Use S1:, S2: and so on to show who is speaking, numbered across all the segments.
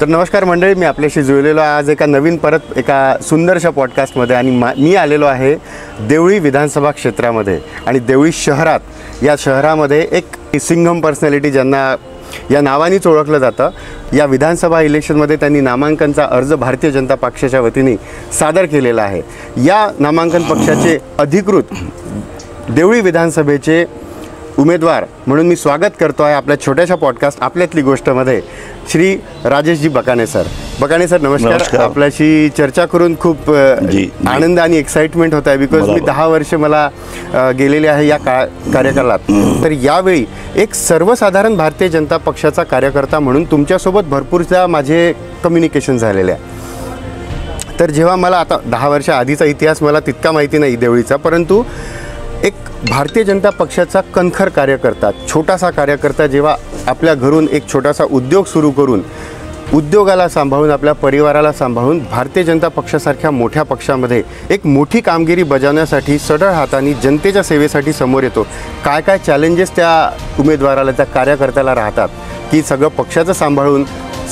S1: तर नमस्कार मंडळी, मी आपल्याशी जुळलेलो आज एका नवीन परत एका सुंदरशा पॉडकास्टमध्ये आणि मी आलेलो आहे देवळी विधानसभा क्षेत्रामध्ये आणि देवळी शहरात. या शहरामध्ये एक सिंघम पर्सनॅलिटी ज्यांना या नावानेच ओळखलं जातं, या विधानसभा इलेक्शनमध्ये त्यांनी नामांकनचा अर्ज भारतीय जनता पक्षाच्या वतीने सादर केलेला आहे. या नामांकन पक्षाचे अधिकृत देवळी विधानसभेचे उमेदवार म्हणून मी स्वागत करतो आहे आपल्या छोट्याशा पॉडकास्ट आपल्यातली गोष्टमध्ये श्री राजेशजी बकाने सर. बकाने सर नमस्कार. आपल्याशी चर्चा करून खूप आनंद आणि एक्साइटमेंट होत आहे, बिकॉज मी 10 वर्ष मला गेलेले आहे या कार्यकालात. तर यावेळी एक सर्वसाधारण भारतीय जनता पक्षाचा कार्यकर्ता म्हणून तुमच्यासोबत भरपूरदा माझे कम्युनिकेशन झालेले आहे. तर जेव्हा मला आता 10 वर्ष आधीचा इतिहास मला तितका माहिती नाही देवळीचा, परंतु एक भारतीय जनता पक्षाचा कणखर कार्यकर्ता, छोटासा कार्यकर्ता जेव्हा आपल्या घरून एक छोटासा उद्योग सुरू करून उद्योगाला सांभाळून आपल्या परिवाराला सांभाळून भारतीय जनता पक्षासारख्या मोठ्या पक्षामध्ये एक मोठी कामगिरी बजावण्यासाठी सढळ हाताने जनतेच्या सेवेसाठी समोर येतो. काय काय चॅलेंजेस त्या उमेदवाराला, त्या कार्यकर्त्याला राहतात की सगळं पक्षाचं सांभाळून,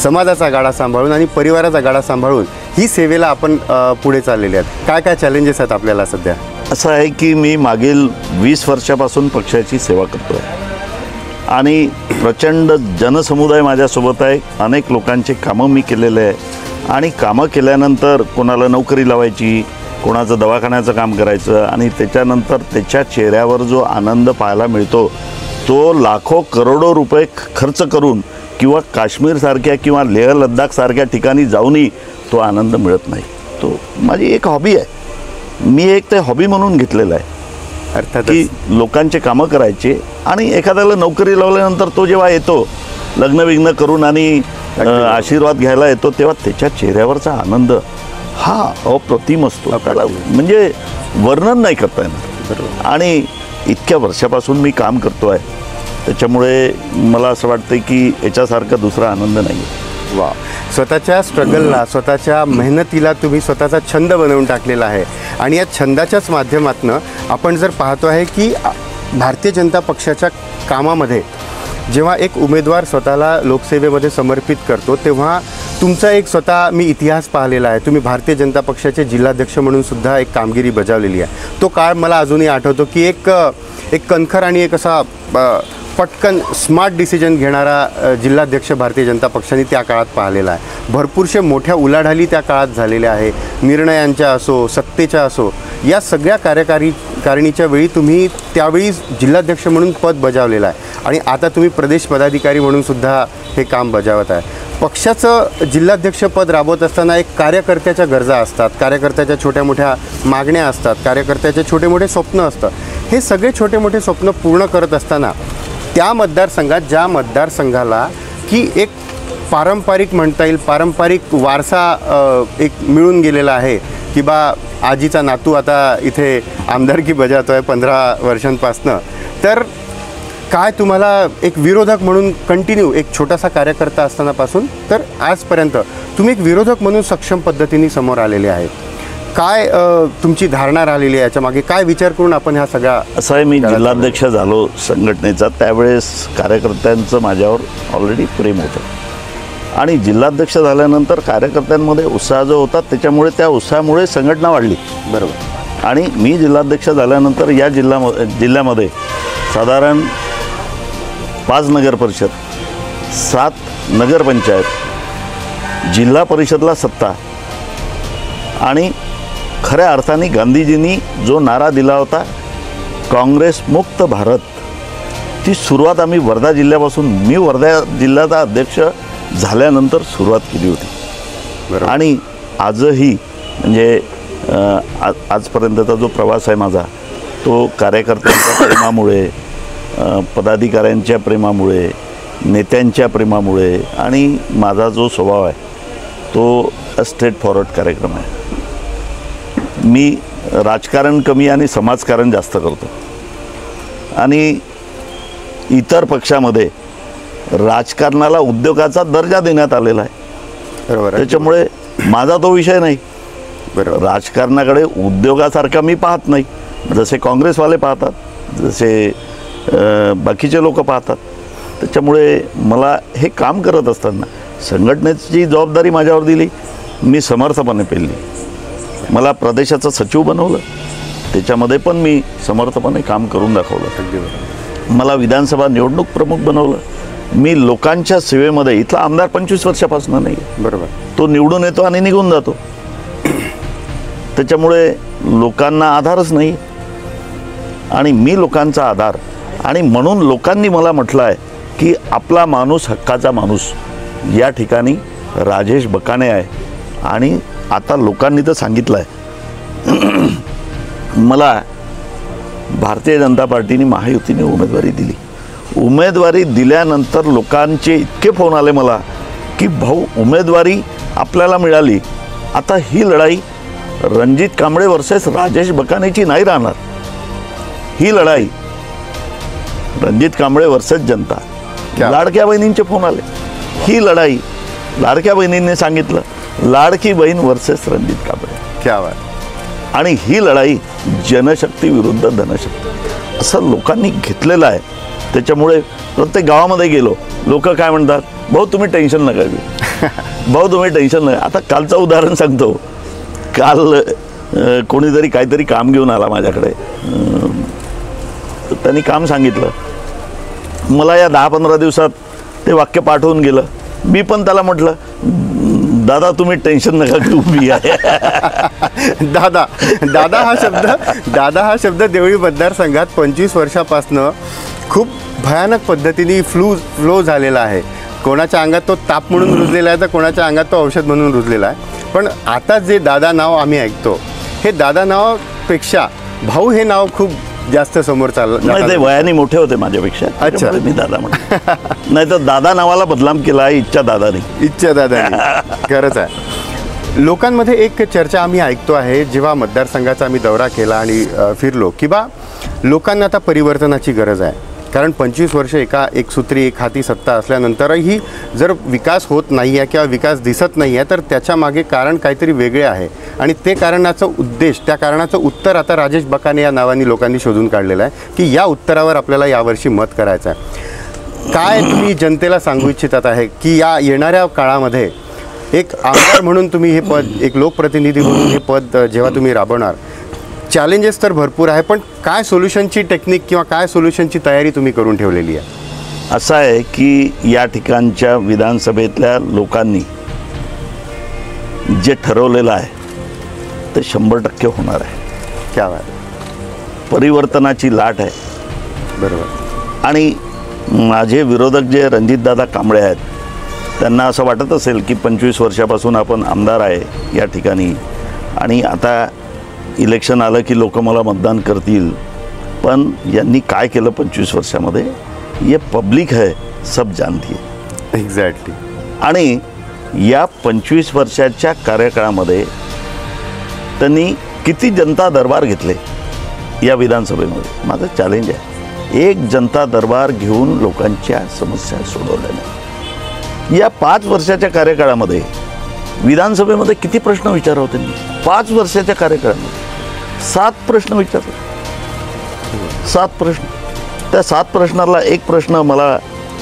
S1: समाजाचा गाडा सांभाळून आणि परिवाराचा गाडा सांभाळून ही सेवेला आपण पुढे चाललेले आहेत. काय काय चॅलेंजेस आहेत आपल्याला सध्या?
S2: असं आहे की मी मागील 20 वर्षापासून पक्षाची सेवा करतो आहे आणि प्रचंड जनसमुदाय माझ्यासोबत आहे. अनेक लोकांचे कामं मी केलेले आहे आणि कामं केल्यानंतर कोणाला नोकरी लावायची, कोणाचं दवाखान्याचं काम करायचं आणि त्याच्यानंतर त्याच्या चेहऱ्यावर जो आनंद पाहायला मिळतो तो लाखो करोडो रुपये खर्च करून किंवा काश्मीरसारख्या किंवा लेह लद्दाखसारख्या ठिकाणी जाऊनही तो आनंद मिळत नाही. तो माझी एक हॉबी आहे. मी एक ते हॉबी म्हणून घेतलेलं आहे,
S1: अर्थात
S2: की लोकांचे कामं करायचे. आणि एखाद्याला नोकरी लावल्यानंतर तो जेव्हा येतो लग्न विघ्न करून आणि आशीर्वाद घ्यायला येतो तेव्हा त्याच्या चेहऱ्यावरचा आनंद हा अप्रतिम असतो, त्याला म्हणजे वर्णन नाही करता येणार. आणि इतक्या वर्षापासून मी काम करतो आहे, त्याच्यामुळे मला असं वाटतं की याच्यासारखा दुसरा आनंद नाही आहे.
S1: वा, स्वतःच्या स्ट्रगलला, स्वतःच्या मेहनतीला तुम्ही स्वतःचा छंद बनवून टाकलेला आहे. आणि या छंदाच्याच माध्यमातून आपण जर पाहतो आहे की भारतीय जनता पक्षाच्या कामामध्ये जेव्हा एक उमेदवार स्वतःला लोकसेवेमध्ये समर्पित करतो तेव्हा तुमचा एक स्वतः मी इतिहास पाहिलेला आहे. तुम्ही भारतीय जनता पक्षाचे जिल्हाध्यक्ष म्हणून सुद्धा एक कामगिरी बजावलेली आहे. तो काळ मला अजूनही आठवतो की एक कणखर आणि एक असा पटकन स्मार्ट डिसिजन घेणारा जिल्हाध्यक्ष भारतीय जनता पक्षाने त्या काळात पाहिलेला आहे. भरपूरशे मोठ्या उलाढाली त्या काळात झालेल्या आहे, निर्णयांच्या असो, सत्तेच्या असो. या सगळ्या कारणीच्या वेळी तुम्ही त्यावेळी जिल्हाध्यक्ष म्हणून पद बजावलेलं आहे आणि आता तुम्ही प्रदेश पदाधिकारी म्हणून सुद्धा हे काम बजावत आहे. पक्षाचं जिल्हाध्यक्षपद राबवत असताना एक कार्यकर्त्याच्या गरजा असतात, कार्यकर्त्याच्या छोट्या मोठ्या मागण्या असतात, कार्यकर्त्याचे छोटे मोठे स्वप्न असतात. हे सगळे छोटे मोठे स्वप्न पूर्ण करत असताना त्या मतदारसंघात, ज्या मतदारसंघाला की एक पारंपरिक म्हणता येईल, पारंपरिक वारसा एक मिळून गेलेला आहे की बा आजीचा नातू आता इथे आमदारकी बजावतो आहे 15 वर्षांपासनं, तर काय तुम्हाला एक विरोधक म्हणून कंटिन्यू एक छोटासा कार्यकर्ता असतानापासून तर आजपर्यंत तुम्ही एक विरोधक म्हणून सक्षम पद्धतीने समोर आलेले आहेत. काय तुमची धारणा राहिलेली आहे याच्यामागे? काय विचार करून आपण ह्या सगळ्या?
S2: असं आहे, मी जिल्हाध्यक्ष झालो संघटनेचा त्यावेळेस कार्यकर्त्यांचं माझ्यावर ऑलरेडी प्रेम होतं आणि जिल्हाध्यक्ष झाल्यानंतर कार्यकर्त्यांमध्ये उत्साह जो होता त्याच्यामुळे त्या उत्साहामुळे संघटना वाढली.
S1: बरोबर.
S2: आणि मी जिल्हाध्यक्ष झाल्यानंतर या जिल्ह्यामध्ये साधारण 5 नगर परिषद, 7 नगरपंचायत, जिल्हा परिषदला सत्ता आणि खऱ्या अर्थाने गांधीजींनी जो नारा दिला होता काँग्रेस मुक्त भारत, ती सुरुवात आम्ही वर्धा जिल्ह्यापासून, मी वर्धा जिल्ह्याचा अध्यक्ष झाल्यानंतर सुरुवात केली होती. आणि आजही म्हणजे आजपर्यंतचा जो प्रवास आहे माझा तो कार्यकर्त्यांच्या प्रेमामुळे, पदाधिकाऱ्यांच्या प्रेमामुळे, नेत्यांच्या प्रेमामुळे आणि माझा जो स्वभाव आहे तो स्ट्रेट फॉरवर्ड कार्यक्रम आहे. मी राजकारण कमी आणि समाजकारण जास्त करतो आणि इतर पक्षामध्ये राजकारणाला उद्योगाचा दर्जा देण्यात आलेला आहे.
S1: बरोबर.
S2: त्याच्यामुळे माझा तो विषय नाही.
S1: बरोबर.
S2: राजकारणाकडे उद्योगासारखा मी पाहत नाही, जसे काँग्रेसवाले पाहतात, जसे बाकीचे लोक पाहतात. त्याच्यामुळे मला हे काम करत असताना संघटनेची जबाबदारी माझ्यावर दिली, मी समर्थपणे पेलली. मला प्रदेशाचं सचिव बनवलं, त्याच्यामध्ये पण मी समर्थपणे काम करून दाखवलं. मला विधानसभा निवडणूक प्रमुख बनवलं. मी लोकांच्या सेवेमध्ये, इथला आमदार 25 वर्षापासून नाही,
S1: बरोबर,
S2: तो निवडून येतो आणि निघून जातो. त्याच्यामुळे लोकांना आधारच नाही आणि मी लोकांचा आधार. आणि म्हणून लोकांनी मला म्हटलं आहे की आपला माणूस, हक्काचा माणूस या ठिकाणी राजेश बकाने आहे. आणि आता लोकांनी तर सांगितलं आहे, मला भारतीय जनता पार्टीने, महायुतीने उमेदवारी दिली. उमेदवारी दिल्यानंतर लोकांचे इतके फोन आले मला की भाऊ, उमेदवारी आपल्याला मिळाली, आता ही लढाई रणजित कांबळे वर्सेस राजेश बकानेची नाही राहणार. ही लढाई रणजित कांबळे वर्सेस जनता. लाडक्या बहिणींचे फोन आले, ही लढाई लाडक्या बहिणींनी सांगितलं, लाडकी बहीण वर्सेस रणजित कांबळे.
S1: क्या बात.
S2: आणि ही लढाई जनशक्ती विरुद्ध धनशक्ती असं लोकांनी घेतलेलं आहे. त्याच्यामुळे प्रत्येक गावामध्ये गेलो, लोक काय म्हणतात, भाऊ तुम्ही टेन्शन नका घेऊ, भाऊ तुम्ही टेन्शन नका. आता कालचं उदाहरण सांगतो. काल कोणीतरी काहीतरी काम घेऊन आला माझ्याकडे. त्यांनी काम सांगितलं, मला या 10-15 दिवसात ते वाक्य पाठवून गेलं. मी पण त्याला म्हटलं, दादा तुम्ही टेन्शन नका घेऊ, मी आहे.
S1: दादा हा शब्द देवळी मतदारसंघात 25 वर्षापासनं खूप भयानक पद्धतीने फ्लो झालेला आहे. कोणाच्या अंगात तो ताप म्हणून रुजलेला आहे, तर कोणाच्या अंगात तो औषध म्हणून रुजलेला आहे. पण आता जे दादा नाव आम्ही ऐकतो, हे दादा नावापेक्षा भाऊ हे नाव खूप जास्त समोर
S2: नाही, ते वयाने मोठे होते माझ्यापेक्षा.
S1: अच्छा,
S2: मी दादा म्हणतो. नाही तर दादा नावाला बदनाम केला आहे इच्छा दादानी.
S1: खरंच आहे. लोकांमध्ये एक चर्चा आम्ही ऐकतो आहे, जेव्हा मतदारसंघाचा आम्ही दौरा केला आणि फिरलो, की बा लोकांना आता परिवर्तनाची गरज आहे. कारण 25 वर्ष एक सूत्री एक हाती सत्ता असल्यानंतरही जर विकास होत नाही आहे किंवा विकास दिसत नाही आहे, तर त्याच्या मागे कारण काहीतरी वेगळे आहे. आणि ते कारणाचं उद्देश, त्या कारणाचं उत्तर आता राजेश बकाने या नावाने लोकांनी शोधून काढलेलं आहे की या उत्तरावर आपल्याला यावर्षी मत करायचं आहे. काय तुम्ही जनतेला सांगू इच्छितात आहे की या येणाऱ्या काळामध्ये एक आमदार म्हणून तुम्ही हे पद, एक लोकप्रतिनिधी म्हणून हे पद जेव्हा तुम्ही राबवणार, चॅलेंजेस तर भरपूर आहे, पण काय सोल्युशनची टेक्निक किंवा काय सोल्युशनची तयारी तुम्ही करून ठेवलेली आहे?
S2: असं आहे की या ठिकाणच्या विधानसभेतल्या लोकांनी जे ठरवलेलं आहे ते 100% होणार आहे.
S1: क्या बात.
S2: परिवर्तनाची लाट आहे.
S1: बरोबर.
S2: आणि माझे विरोधक जे रणजितदादा कांबळे आहेत, त्यांना असं वाटत असेल की 25 वर्षापासून आपण आमदार आहे या ठिकाणी आणि आता इलेक्शन आलं की लोक मला मतदान करतील. पण यांनी काय केलं 25 वर्षामध्ये, ये पब्लिक है, सब जानती है.
S1: एक्झॅक्टली.
S2: आणि या 25 वर्षाच्या कार्यकाळामध्ये त्यांनी किती जनता दरबार घेतले या विधानसभेमध्ये. माझं चॅलेंज आहे, एक जनता दरबार घेऊन लोकांच्या समस्या सोडवल्या नाही. या 5 वर्षाच्या कार्यकाळामध्ये विधानसभेमध्ये किती प्रश्न विचारले होते मी? 5 वर्षाच्या कार्यकाळामध्ये 7 प्रश्न विचारले. 7 प्रश्न. त्या 7 प्रश्नाला एक प्रश्न मला,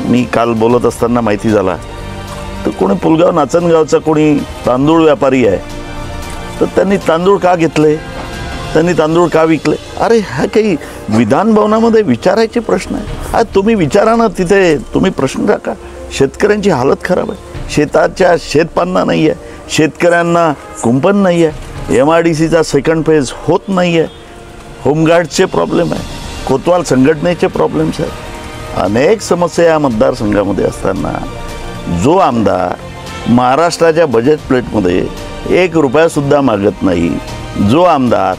S2: मी काल बोलत असताना माहिती झाला, तर कोणी पुलगाव नाचनगावचा कोणी तांदूळ व्यापारी आहे, तर त्यांनी तांदूळ का घेतले, त्यांनी तांदूळ का विकले. अरे हा काही विधान भवनामध्ये विचारायचे प्रश्न आहे? आज तुम्ही विचारा ना, तिथे तुम्ही प्रश्न टाका. शेतकऱ्यांची हालत खराब आहे, शेताच्या शेतपान्ना नाही आहे, शेतकऱ्यांना कुंपण नाही आहे, MIDCचा सेकंड फेज होत नाही आहे, होमगार्डचे प्रॉब्लेम आहे, कोतवाल संघटनेचे प्रॉब्लेम्स आहेत, अनेक समस्या या मतदारसंघामध्ये असताना जो आमदार महाराष्ट्राच्या बजेट प्लेटमध्ये 1 रुपयासुद्धा मागत नाही, जो आमदार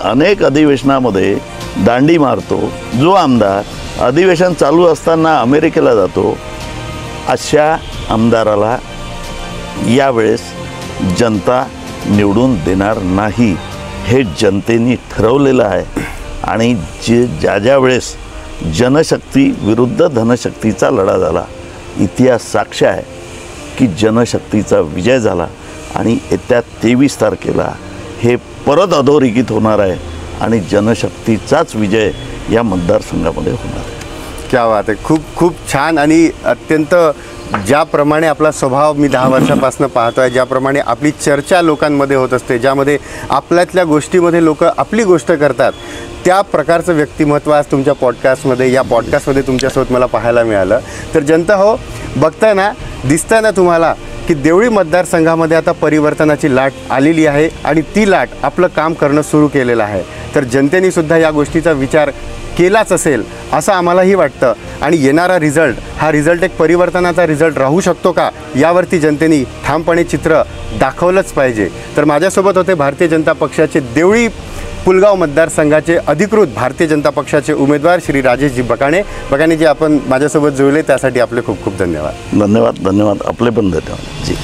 S2: अनेक अधिवेशनामध्ये दांडी मारतो, जो आमदार अधिवेशन चालू असताना अमेरिकेला जातो, अशा आमदाराला यावेळेस जनता निवडून देणार नाही, हे जनतेने ठरवलेलं आहे. आणि ज्या वेळेस जनशक्ती विरुद्ध धनशक्तीचा लढा झाला, इतिहास साक्ष आहे की जनशक्तीचा विजय झाला आणि येत्या 23 तारखेला हे परत अधोरेखित होणार आहे आणि जनशक्तीचाच विजय या मतदारसंघामध्ये होणार आहे.
S1: क्या बात आहे. खूप खूप छान आणि अत्यंत ज्याप्रमाणे आपला स्वभाव मी 10 वर्षापासून पाहतोय, ज्याप्रमाणे आपली चर्चा लोकांमध्ये होत असते, ज्यामध्ये आपल्यातल्या गोष्टीमध्ये लोक आपली गोष्ट करतात, त्या प्रकारचं व्यक्तिमत्व आज तुमच्या या पॉडकास्टमध्ये तुमच्यासोबत मला पाहायला मिळालं. तर जनता हो, बघताय ना, दिसतंय ना तुम्हाला की देवळी मतदारसंघामध्ये आता परिवर्तनाची लाट आलेली आहे आणि ती लाट आपलं काम करणं सुरू केलेलं आहे. तर जनतेने सुद्धा या गोष्टीचा विचार केलाच असेल असं आम्हालाही वाटतं आणि येणारा रिझल्ट एक परिवर्तनाचा रिझल्ट राहू शकतो का, यावरती जनतेने ठामपणे चित्र दाखवलंच पाहिजे. तर माझ्यासोबत होते भारतीय जनता पक्षाचे देवळी पुलगाव मतदारसंघाचे अधिकृत भारतीय जनता पक्षाचे उमेदवार श्री राजेशजी बकाणेजी, आपण माझ्यासोबत जुळले त्यासाठी आपले खूप खूप धन्यवाद.
S2: धन्यवाद. आपले पण धन्यवाद जी.